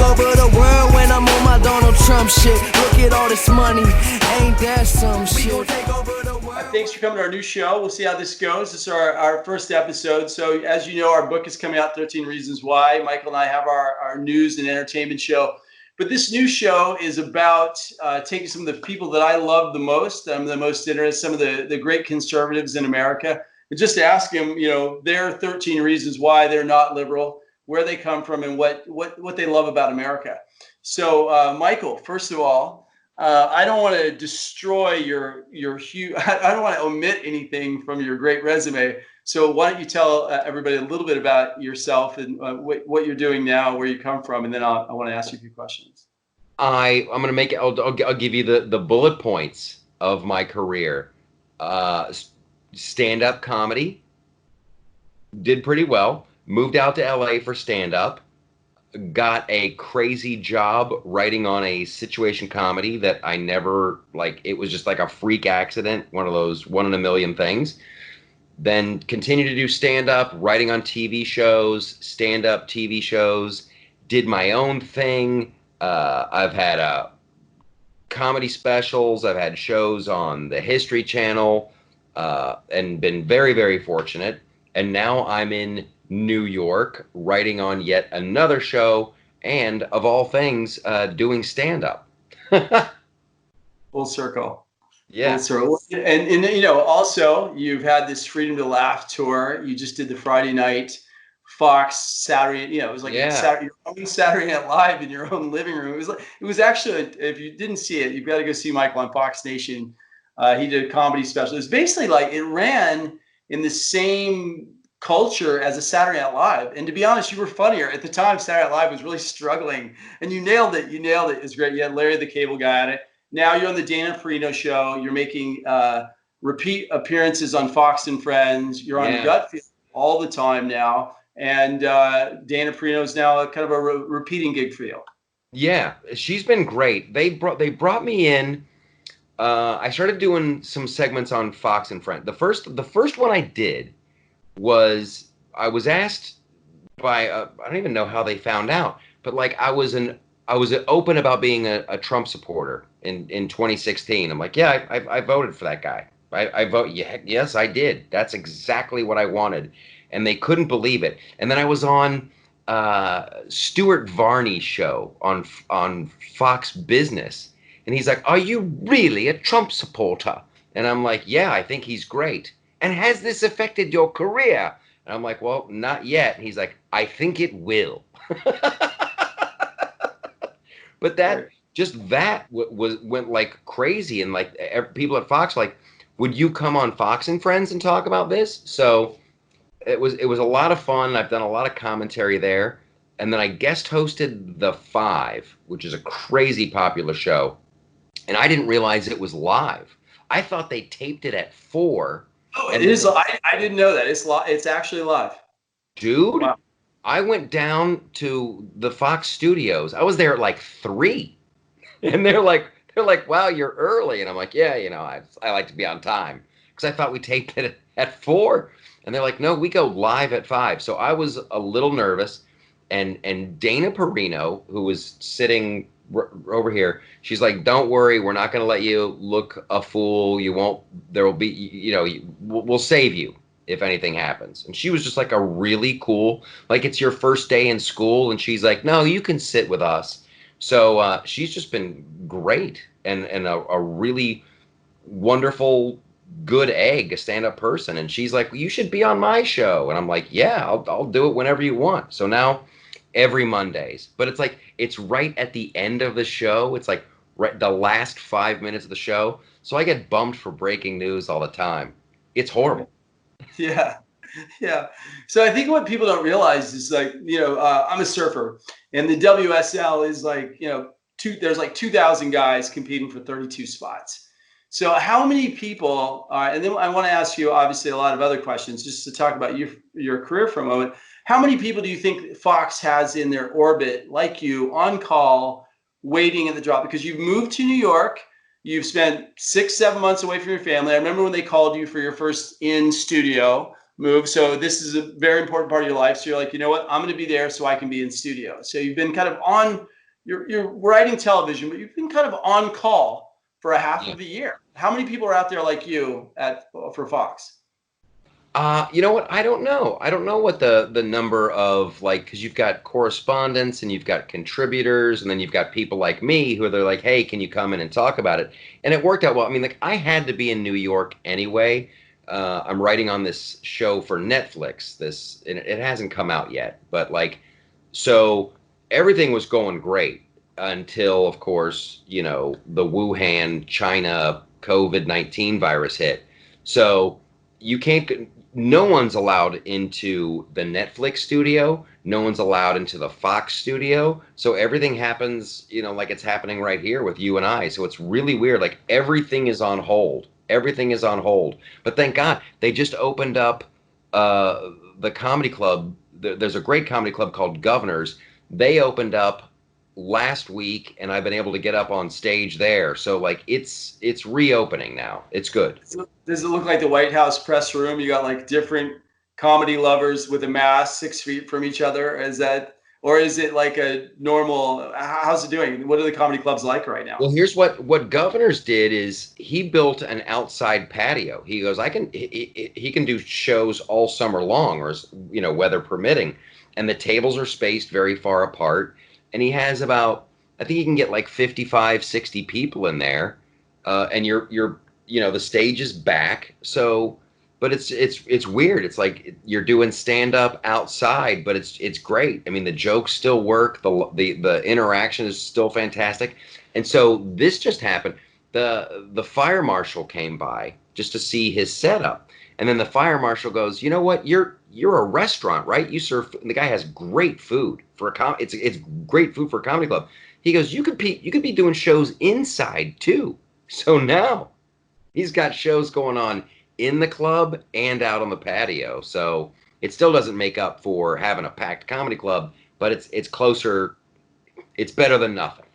over the world when I'm on my Donald Trump shit. Look at all this money, ain't that some shit? We gon' take over the world. Thanks for coming to our new show. We'll see how this goes. This is our first episode. So as you know, our book is coming out, 13 Reasons Why. Michael and I have our news and entertainment show. But this new show is about taking some of the people that I love the most, I'm the most interested, some of the great conservatives in America, and just to ask them, their 13 reasons why they're not liberal, where they come from, and what they love about America. So, Michael, first of all, I don't want to destroy your huge. I don't want to omit anything from your great resume. So why don't you tell everybody a little bit about yourself and what you're doing now, where you come from, and then I want to ask you a few questions. I'm going to make it. I'll give you the bullet points of my career. Stand-up comedy. Did pretty well. Moved out to LA for stand-up. Got a crazy job writing on a situation comedy that I never, it was just like a freak accident, one of those one in a million things. Then continued to do stand-up, writing on TV shows, stand-up TV shows, did my own thing. I've had comedy specials. I've had shows on the History Channel, and been very, very fortunate. And now I'm in New York, writing on yet another show, and of all things, doing stand-up. Full circle. Yeah. Full circle. And also you've had this Freedom to Laugh tour. You just did the Friday night Fox Saturday. It was like your own Saturday Night Live in your own living room. It was actually, if you didn't see it, you've got to go see Michael on Fox Nation. He did a comedy special. It was basically it ran in the same culture as a Saturday Night Live. And to be honest, you were funnier. At the time, Saturday Night Live was really struggling, and you nailed it. It was great. You had Larry the Cable Guy on it. Now you're on the Dana Perino show. You're making repeat appearances on Fox and Friends. You're on Gutfield all the time now. And Dana Perino is now kind of a repeating gig for you. Yeah, she's been great. They brought me in. I started doing some segments on Fox and Friends. The first one I did was, I was asked by I don't even know how they found out, but I was open about being a Trump supporter in 2016. I'm like, yeah, I voted for that guy. I vote. Yeah, yes, I did. That's exactly what I wanted, and they couldn't believe it. And then I was on Stuart Varney's show on Fox Business, and he's like, "Are you really a Trump supporter?" And I'm like, "Yeah, I think he's great." And has this affected your career? And I'm like, well, not yet. And he's like, I think it will. But that went like crazy. And people at Fox, would you come on Fox and Friends and talk about this? So it was a lot of fun. I've done a lot of commentary there. And then I guest hosted The Five, which is a crazy popular show. And I didn't realize it was live. I thought they taped it at 4. Oh, it is. I didn't know that. It's actually live. Dude, wow. I went down to the Fox studios. I was there at 3. And they're like, wow, you're early. And I'm like, yeah, I like to be on time. Because I thought we taped it at 4. And they're like, no, we go live at 5. So I was a little nervous. And Dana Perino, who was sitting over here, she's like, don't worry, we're not going to let you look a fool. You won't, there will be, we'll save you if anything happens. And she was just a really cool, it's your first day in school. And she's like, no, you can sit with us. So she's just been great and a really wonderful, good egg, a stand-up person. And she's like, well, you should be on my show. And I'm like, yeah, I'll do it whenever you want. So now every Mondays, but it's right at the end of the show. It's right the last 5 minutes of the show. So I get bumped for breaking news all the time. It's horrible. Yeah. So I think what people don't realize is I'm a surfer, and the WSL is there's 2,000 guys competing for 32 spots. So how many people and then I want to ask you obviously a lot of other questions just to talk about your career for a moment. How many people do you think Fox has in their orbit, like you, on call, waiting at the drop? Because you've moved to New York, you've spent 6-7 months away from your family. I remember when they called you for your first in studio move. So this is a very important part of your life. So you're like, you know what? I'm going to be there so I can be in studio. So you've been kind of on, you're writing television, but you've been kind of on call for a half of the year. How many people are out there like you for Fox? You know what? I don't know. I don't know what the number of, like, because you've got correspondents and you've got contributors, and then you've got people like me who are like, hey, can you come in and talk about it? And it worked out well. I mean, like, I had to be in New York anyway. I'm writing on this show for Netflix. It hasn't come out yet, but like, so everything was going great until, of course, the Wuhan, China COVID-19 virus hit. So you can't. No one's allowed into the Netflix studio. No one's allowed into the Fox studio. So everything happens, like it's happening right here with you and I. So it's really weird. Like everything is on hold. Everything is on hold. But thank God they just opened up the comedy club. There's a great comedy club called Governors. They opened up last week, and I've been able to get up on stage there. So like it's reopening now. It's good. Does it look like the White House press room? You got like different comedy lovers with a mask 6 feet from each other. Or is it like a normal? How's it doing? What are the comedy clubs like right now? Well, here's what Governors did is he built an outside patio. He goes, he can do shows all summer long, or weather permitting, and the tables are spaced very far apart. And he has about, I think he can get like 55, 60 people in there, and you're the stage is back. So, but it's weird. It's like you're doing stand up outside, but it's great. I mean, the jokes still work. The interaction is still fantastic. And so this just happened. The fire marshal came by just to see his setup, and then the fire marshal goes, you know what, you're a restaurant, right? You serve. And the guy has great food for it's great food for a comedy club. He goes, you could be doing shows inside too. So now he's got shows going on in the club and out on the patio. So it still doesn't make up for having a packed comedy club, but it's closer. It's better than nothing.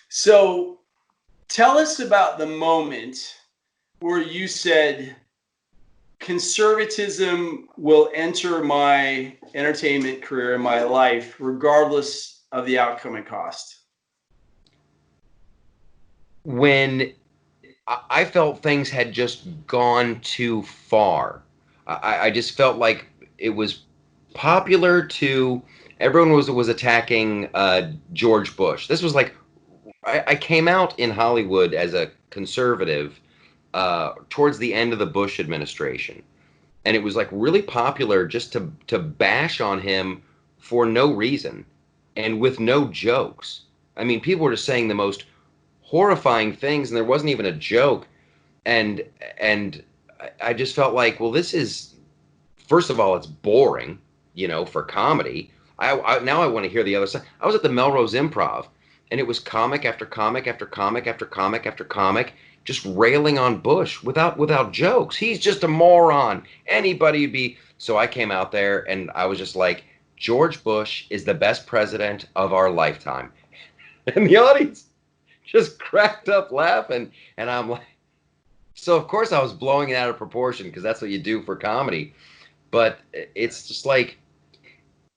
So tell us about the moment where you said, conservatism will enter my entertainment career and my life regardless of the outcome and cost. When I felt things had just gone too far. I just felt like it was popular to, everyone was attacking George Bush. This was like, I came out in Hollywood as a conservative towards the end of the Bush administration. And it was like really popular just to bash on him for no reason and with no jokes. I mean, people were just saying the most horrifying things, and there wasn't even a joke. And I just felt like, well, this is, first of all, it's boring, for comedy. Now I want to hear the other side. I was at the Melrose Improv, and it was comic after comic after comic after comic after comic, just railing on Bush without jokes. He's just a moron. Anybody would be. So I came out there and I was just like, George Bush is the best president of our lifetime. And the audience just cracked up laughing. And I'm like, so of course I was blowing it out of proportion because that's what you do for comedy. But it's just like,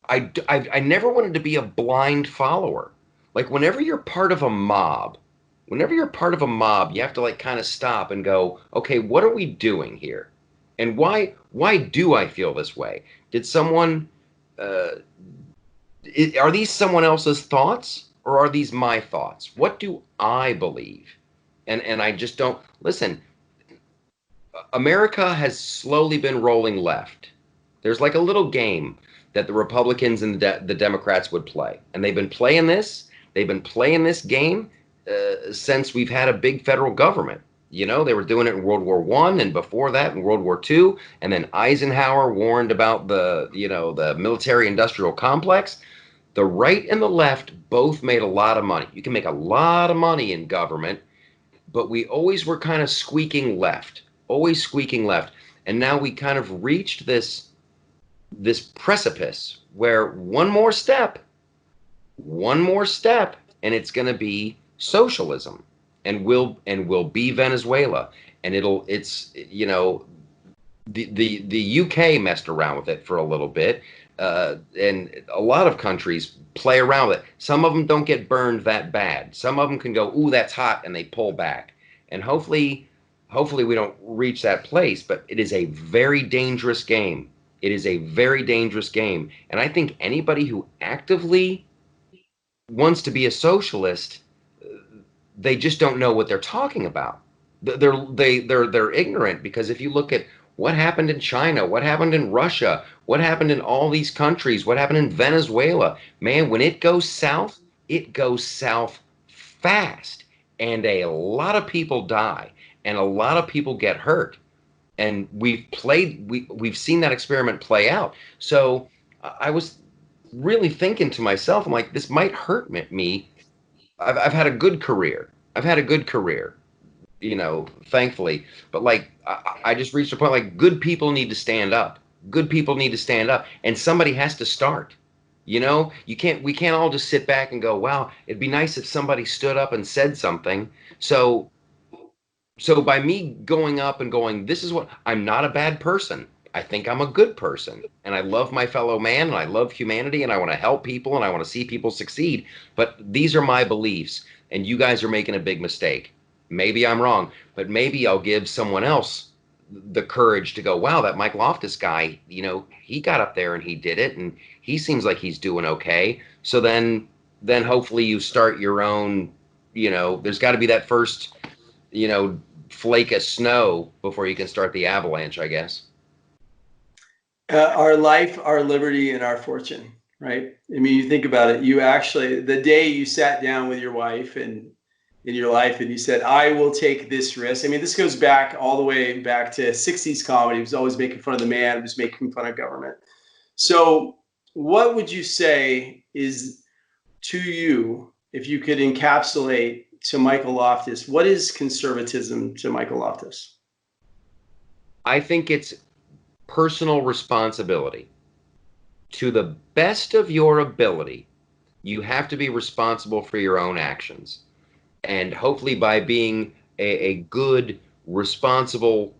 I never wanted to be a blind follower. Like whenever you're part of a mob, you have to like kind of stop and go, okay, what are we doing here? And why do I feel this way? Did someone, are these someone else's thoughts or are these my thoughts? What do I believe? And I just don't, listen, America has slowly been rolling left. There's like a little game that the Republicans and the Democrats would play. And they've been playing this game since we've had a big federal government. They were doing it in World War I and before that in World War II. And then Eisenhower warned about the military industrial complex. The right and the left both made a lot of money. You can make a lot of money in government, but we always were kind of squeaking left. And now we kind of reached this precipice where one more step, and it's going to be socialism, and we'll be Venezuela, and the UK messed around with it for a little bit, and a lot of countries play around with it. Some of them don't get burned that bad. Some of them can go, "Ooh, that's hot," and they pull back. And hopefully we don't reach that place. But it is a very dangerous game. It is a very dangerous game, and I think anybody who actively wants to be a socialist, they just don't know what they're talking about. They're ignorant, because if you look at what happened in China, what happened in Russia, what happened in all these countries, what happened in Venezuela, man, when it goes south fast, and a lot of people die, and a lot of people get hurt, and we've seen that experiment play out. So I was really thinking to myself, I'm like, this might hurt me. I've had a good career. I've had a good career, thankfully. But like, I just reached a point, like, good people need to stand up. Good people need to stand up, and somebody has to start. We can't all just sit back and go, wow, it'd be nice if somebody stood up and said something. So by me going up and going, this is what, I'm not a bad person. I think I'm a good person, and I love my fellow man, and I love humanity, and I want to help people, and I want to see people succeed. But these are my beliefs, and you guys are making a big mistake. Maybe I'm wrong, but maybe I'll give someone else the courage to go, wow, that Mike Loftus guy, he got up there and he did it, and he seems like he's doing okay. So then hopefully you start your own, there's got to be that first, flake of snow before you can start the avalanche, I guess. Our life, our liberty, and our fortune, right? I mean, you think about it. You actually, the day you sat down with your wife and in your life and you said, I will take this risk. I mean, this goes back all the way back to 60s comedy. It was always making fun of the man, it was making fun of government. So what would you say is, to you, if you could encapsulate to Michael Loftus, what is conservatism to Michael Loftus? I think it's personal responsibility. To the best of your ability, you have to be responsible for your own actions. And hopefully by being a good, responsible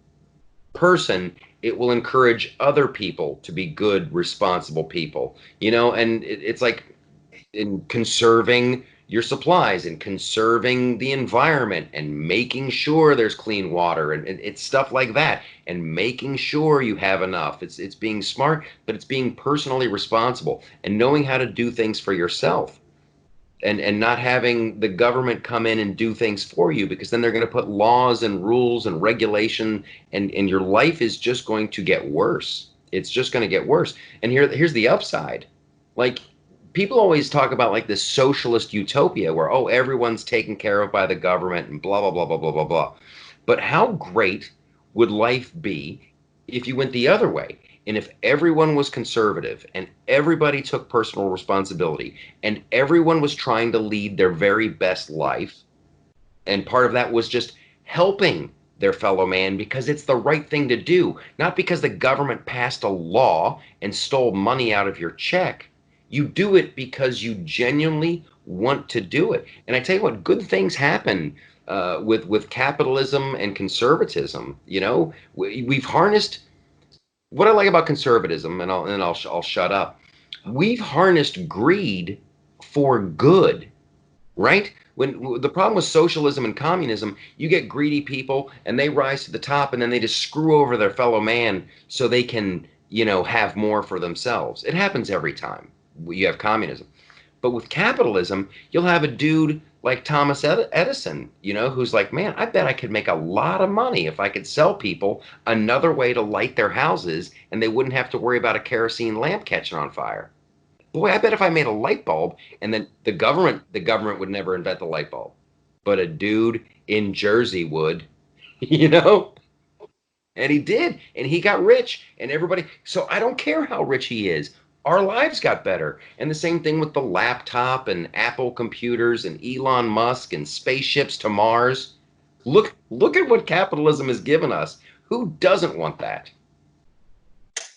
person, it will encourage other people to be good, responsible people. And it's like in conserving your supplies and conserving the environment and making sure there's clean water, and it's stuff like that, and making sure you have enough. It's being smart, but it's being personally responsible and knowing how to do things for yourself, and not having the government come in and do things for you, because then they're going to put laws and rules and regulation, and your life is just going to get worse. It's just going to get worse. And here's the upside. Like, people always talk about like this socialist utopia where, oh, everyone's taken care of by the government and blah, blah, blah, blah, blah, blah, blah. But how great would life be if you went the other way? And if everyone was conservative and everybody took personal responsibility and everyone was trying to lead their very best life, and part of that was just helping their fellow man because it's the right thing to do, not because the government passed a law and stole money out of your check. You do it because you genuinely want to do it. And I tell you what, good things happen with capitalism and conservatism. We've harnessed. What I like about conservatism, and I'll shut up. We've harnessed greed for good, right? When the problem with socialism and communism, you get greedy people and they rise to the top, and then they just screw over their fellow man so they can, have more for themselves. It happens every time you have communism. But with capitalism, you'll have a dude like Thomas Edison, who's like, man, I bet I could make a lot of money if I could sell people another way to light their houses and they wouldn't have to worry about a kerosene lamp catching on fire. Boy, I bet if I made a light bulb, and then the government would never invent the light bulb, but a dude in Jersey would, and he did, and he got rich, and everybody. So I don't care how rich he is. Our lives got better. And the same thing with the laptop and Apple computers and Elon Musk and spaceships to Mars. Look at what capitalism has given us. Who doesn't want that?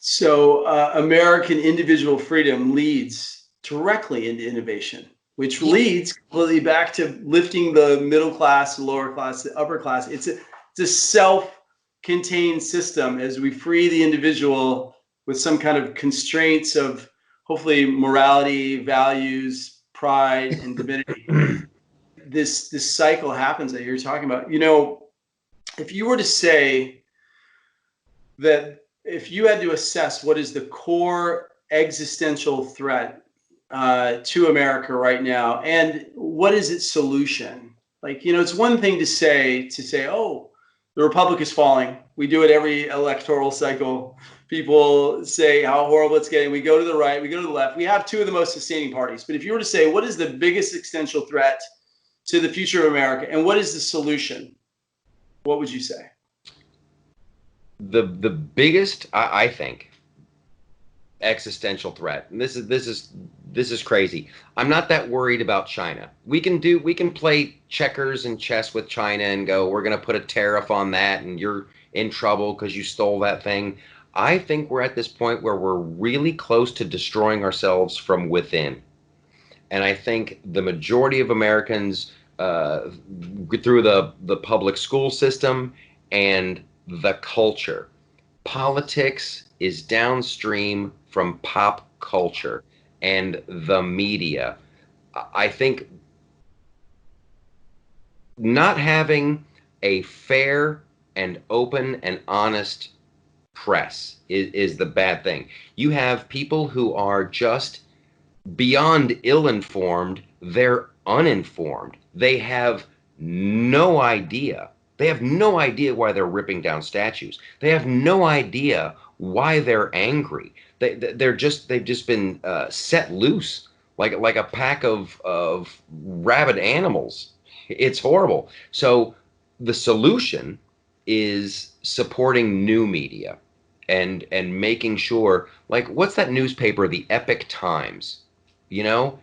So American individual freedom leads directly into innovation, which leads completely back to lifting the middle class, the lower class, the upper class. It's a self self-contained system as we free the individual with some kind of constraints of hopefully morality, values, pride, and divinity. This cycle happens that you're talking about. If you were to say that if you had to assess what is the core existential threat to America right now, and what is its solution? It's one thing to say, oh, the republic is falling. We do it every electoral cycle. People say how horrible it's getting. We go to the right, we go to the left. We have two of the most sustaining parties. But if you were to say, what is the biggest existential threat to the future of America, and what is the solution? What would you say? The biggest, I think, existential threat, and this is crazy. I'm not that worried about China. We can play checkers and chess with China and go, we're going to put a tariff on that, and you're in trouble because you stole that thing. I think we're at this point where we're really close to destroying ourselves from within. And I think the majority of Americans, through the public school system and the culture, politics is downstream from pop culture and the media. I think not having a fair and open and honest press is the bad thing. You have people who are just beyond ill-informed. They're uninformed. They have no idea. They have no idea why they're ripping down statues. They have no idea why they're angry. They've just been set loose like a pack of rabid animals. It's horrible. So the solution is supporting new media and making sure, like, what's that newspaper, the Epic Times?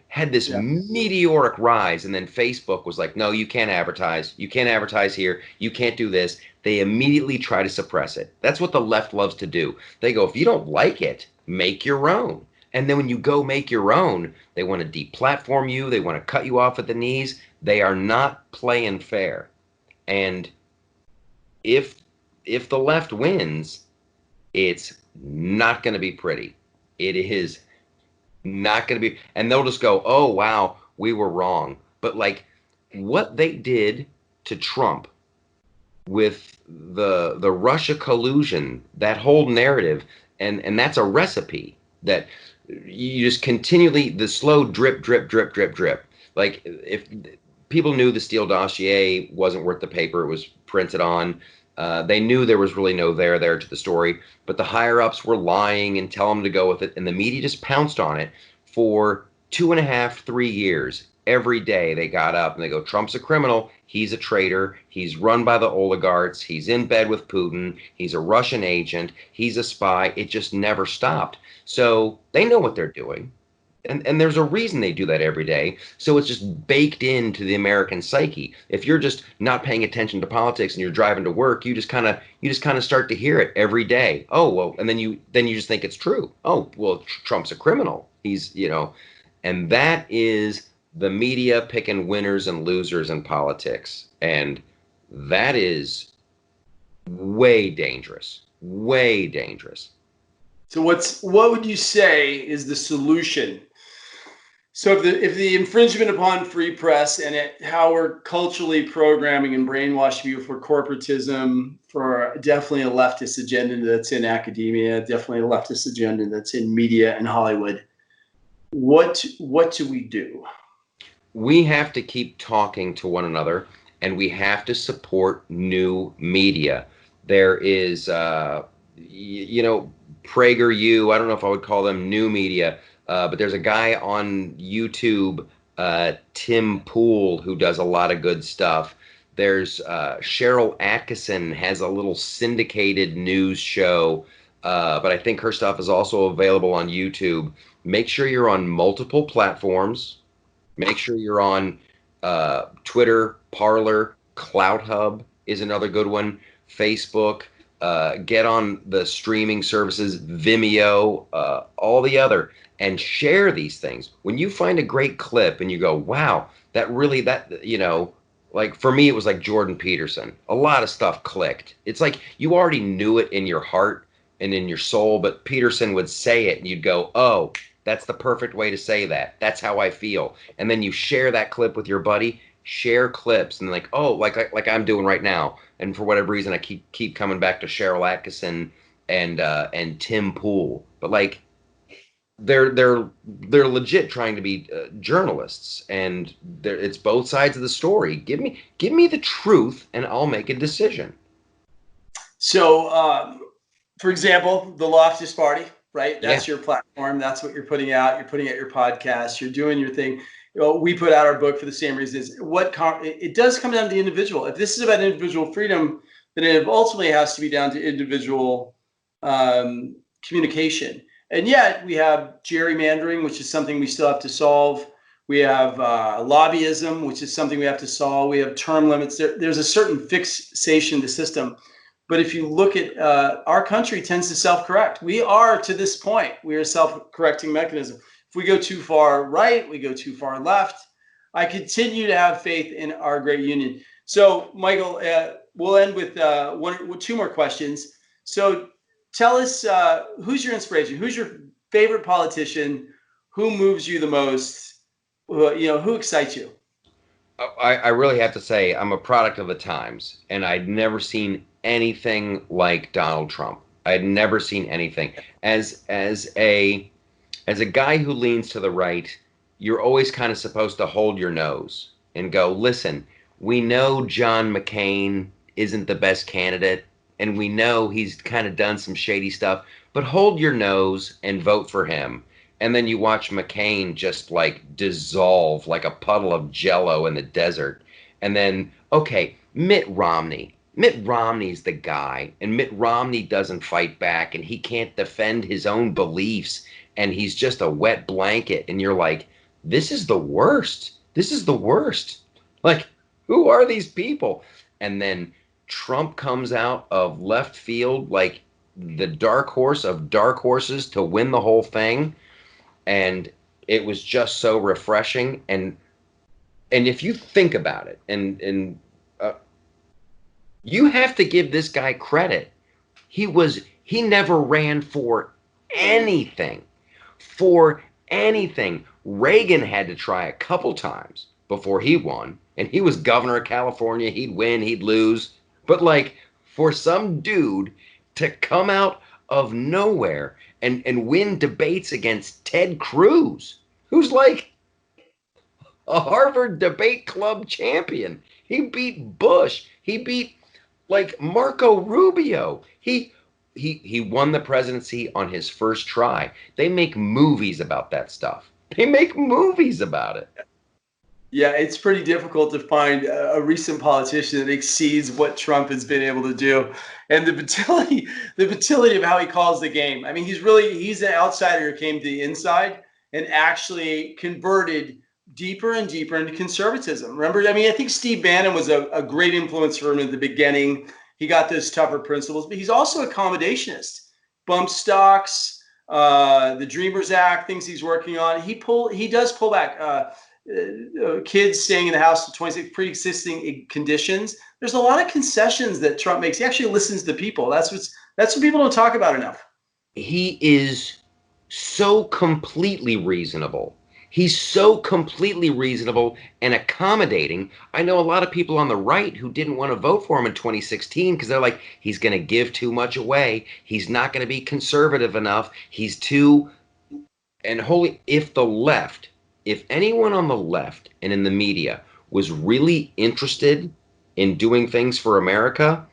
Had this meteoric rise, and then Facebook was like, no, you can't advertise. You can't advertise here. You can't do this. They immediately try to suppress it. That's what the left loves to do. They go, if you don't like it, make your own. And then when you go make your own, they want to deplatform you. They want to cut you off at the knees. They are not playing fair. And if the left wins, it's not going to be pretty. It is not going to be, and they'll just go, oh wow, we were wrong. But like what they did to Trump with the Russia collusion, that whole narrative, and that's a recipe that you just continually, the slow drip. Like, if people knew the Steele dossier wasn't worth the paper it was printed on, they knew there was really no there to the story, but the higher ups were lying and tell them to go with it, and the media just pounced on it for 2.5, 3 years. Every day they got up and they go, Trump's a criminal, he's a traitor, he's run by the oligarchs, he's in bed with Putin, he's a Russian agent, he's a spy. It just never stopped. So they know what they're doing. And there's a reason they do that every day. So it's just baked into the American psyche. If you're just not paying attention to politics and you're driving to work, you just kind of start to hear it every day. Oh, well, and then you just think it's true. Oh, well, Trump's a criminal. He's, and that is the media picking winners and losers in politics. And that is way dangerous. Way dangerous. So what would you say is the solution? So if the infringement upon free press and how we're culturally programming and brainwashing you for corporatism, for definitely a leftist agenda that's in academia, definitely a leftist agenda that's in media and Hollywood, what do we do? We have to keep talking to one another, and we have to support new media. There is, PragerU, I don't know if I would call them new media, but there's a guy on YouTube, Tim Pool, who does a lot of good stuff. There's Cheryl Atkinson has a little syndicated news show, but I think her stuff is also available on YouTube. Make sure you're on multiple platforms. Make sure you're on Twitter, Parler, CloutHub is another good one, Facebook. Get on the streaming services, Vimeo, all the other, and share these things. When you find a great clip and you go, wow, like for me, it was like Jordan Peterson. A lot of stuff clicked. It's like you already knew it in your heart and in your soul, but Peterson would say it and you'd go, oh, that's the perfect way to say that. That's how I feel. And then you share that clip with your buddy, share clips, and like, oh, like I'm doing right now. And for whatever reason, I keep coming back to Cheryl Atkinson and Tim Pool. But like they're legit trying to be journalists, and it's both sides of the story. Give me the truth, and I'll make a decision. So, for example, the Loftus Party, right? That's Yeah. your platform. That's what you're putting out. You're putting out your podcast. You're doing your thing. You know, we put out our book for the same reasons. It does come down to the individual. If this is about individual freedom, then it ultimately has to be down to individual communication. And yet we have gerrymandering, which is something we still have to solve. We have lobbyism, which is something we have to solve. We have term limits. There's a certain fixation to system. But if you look at our country tends to self-correct. We are, to this point, we are a self-correcting mechanism. If we go too far right, we go too far left. I continue to have faith in our great union. So, Michael, we'll end with two more questions. So tell us, who's your inspiration? Who's your favorite politician? Who moves you the most? Who excites you? I really have to say I'm a product of the times, and I'd never seen anything like Donald Trump. I'd never seen anything. As a guy who leans to the right, you're always kind of supposed to hold your nose and go, listen, we know John McCain isn't the best candidate, and we know he's kind of done some shady stuff, but hold your nose and vote for him. And then you watch McCain just like dissolve like a puddle of jello in the desert. And then, okay, Mitt Romney. Mitt Romney's the guy, and Mitt Romney doesn't fight back, and he can't defend his own beliefs, and he's just a wet blanket. And you're like, this is the worst. This is the worst. Like, who are these people? And then Trump comes out of left field like the dark horse of dark horses to win the whole thing. And it was just so refreshing. And if you think about it, and you have to give this guy credit. He never ran for anything. For anything. Reagan had to try a couple times before he won. And he was governor of California. He'd win, he'd lose. But like, for some dude to come out of nowhere and win debates against Ted Cruz, who's like a Harvard debate club champion. He beat Bush. He beat like Marco Rubio. He won the presidency on his first try. They make movies about that stuff. They make movies about it. Yeah, it's pretty difficult to find a recent politician that exceeds what Trump has been able to do, and the fertility of how he calls the game. I mean, he's an outsider who came to the inside and actually converted deeper and deeper into conservatism. Remember, I mean, I think Steve Bannon was a great influence for him at the beginning. He got those tougher principles, but he's also accommodationist. Bump stocks, the Dreamers Act, things he's working on. He does pull back. Kids staying in the house to 26 pre-existing conditions. There's a lot of concessions that Trump makes. He actually listens to people. That's what people don't talk about enough. He is so completely reasonable. He's so completely reasonable and accommodating. I know a lot of people on the right who didn't want to vote for him in 2016 because they're like, he's going to give too much away. He's not going to be conservative enough. He's too, and holy, if anyone on the left and in the media was really interested in doing things for America,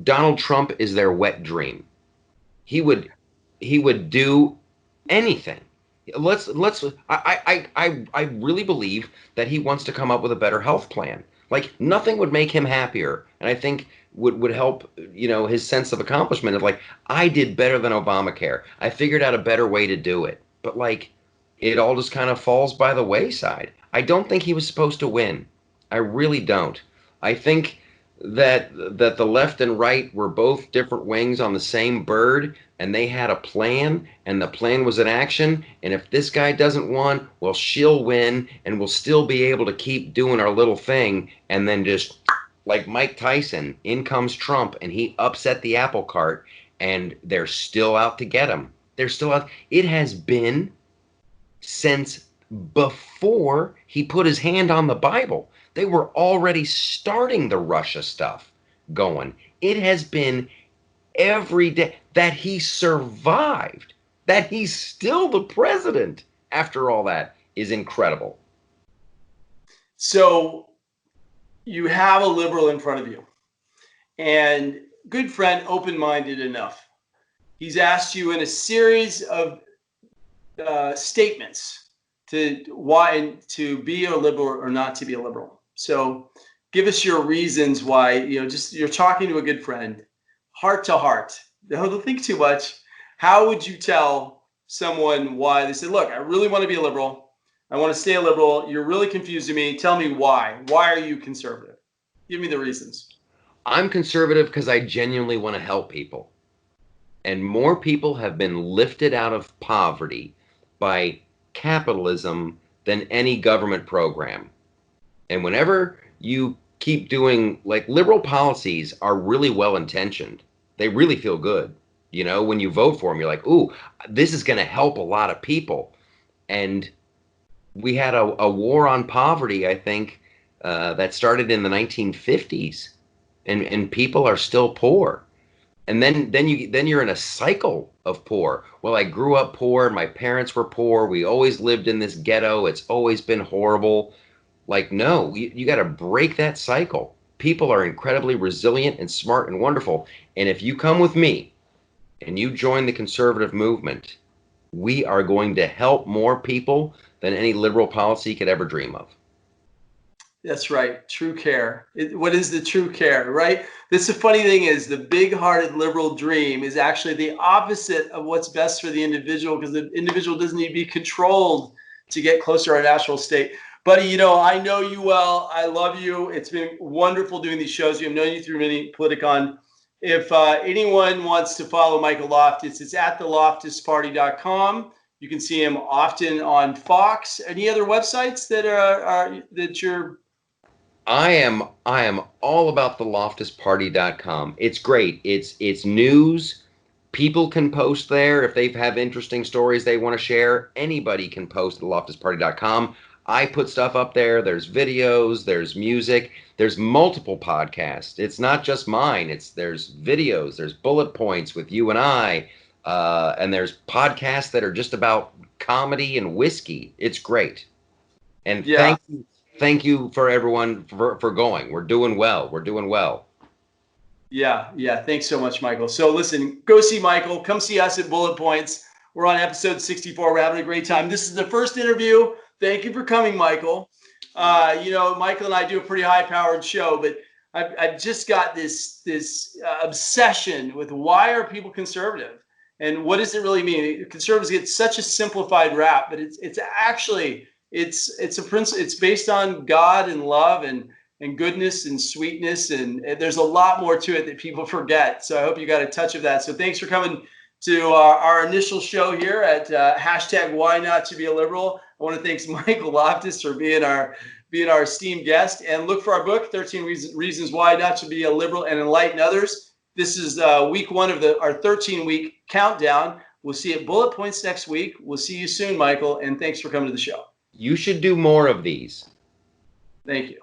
Donald Trump is their wet dream. He would do anything. I really believe that he wants to come up with a better health plan. Like, nothing would make him happier, and I think would help, his sense of accomplishment of like, I did better than Obamacare. I figured out a better way to do it. But like, it all just kind of falls by the wayside. I don't think he was supposed to win. I really don't. I think that the left and right were both different wings on the same bird, and they had a plan, and the plan was in action, and if this guy doesn't win, well, she'll win, and we'll still be able to keep doing our little thing, and then just like Mike Tyson, in comes Trump, and he upset the apple cart, and they're still out to get him. They're still out. It has been since before he put his hand on the Bible. They were already starting the Russia stuff going. It has been every day that he survived, that he's still the president after all that is incredible. So you have a liberal in front of you, and good friend, open-minded enough. He's asked you in a series of statements to be a liberal or not to be a liberal. So give us your reasons why, just you're talking to a good friend, heart to heart. Don't think too much. How would you tell someone why they said, look, I really want to be a liberal. I want to stay a liberal. You're really confusing me. Tell me why. Why are you conservative? Give me the reasons. I'm conservative because I genuinely want to help people. And more people have been lifted out of poverty by capitalism than any government program. And whenever you keep doing, like, liberal policies are really well intentioned. They really feel good. When you vote for them, you're like, ooh, this is going to help a lot of people. And we had a war on poverty, I think, that started in the 1950s, and people are still poor. And then you're in a cycle of poor. Well, I grew up poor, my parents were poor, we always lived in this ghetto, it's always been horrible. Like, no, you got to break that cycle. People are incredibly resilient and smart and wonderful. And if you come with me and you join the conservative movement, we are going to help more people than any liberal policy could ever dream of. That's right. True care. What is the true care, right? The funny thing is the big-hearted liberal dream is actually the opposite of what's best for the individual, because the individual doesn't need to be controlled to get closer to our natural state. Buddy, I know you well. I love you. It's been wonderful doing these shows. I've known you through many Politicon. If anyone wants to follow Michael Loftus, it's at theloftusparty.com. You can see him often on Fox. Any other websites that you're... I am all about theloftusparty.com. It's great. It's news. People can post there if they have interesting stories they want to share. Anybody can post at theloftusparty.com. I put stuff up there. There's videos, there's music, there's multiple podcasts. It's not just mine. There's videos, there's bullet points with you and I, and there's podcasts that are just about comedy and whiskey. It's great. And thank you for everyone for going. We're doing well. Yeah. Thanks so much, Michael. So listen, go see Michael. Come see us at Bullet Points. We're on episode 64. We're having a great time. This is the first interview. Thank you for coming, Michael. Michael and I do a pretty high-powered show, but I've just got this obsession with why are people conservative, and what does it really mean? Conservatives get such a simplified rap, but it's actually a principle. It's based on God and love and goodness and sweetness, and there's a lot more to it that people forget. So I hope you got a touch of that. So thanks for coming to our initial show here at hashtag Why Not to Be a Liberal. I want to thank Michael Loftus for being our esteemed guest, and look for our book, 13 Reasons Why Not to Be a Liberal and Enlighten Others. This is week one of our 13-week countdown. We'll see you at Bullet Points next week. We'll see you soon, Michael, and thanks for coming to the show. You should do more of these. Thank you.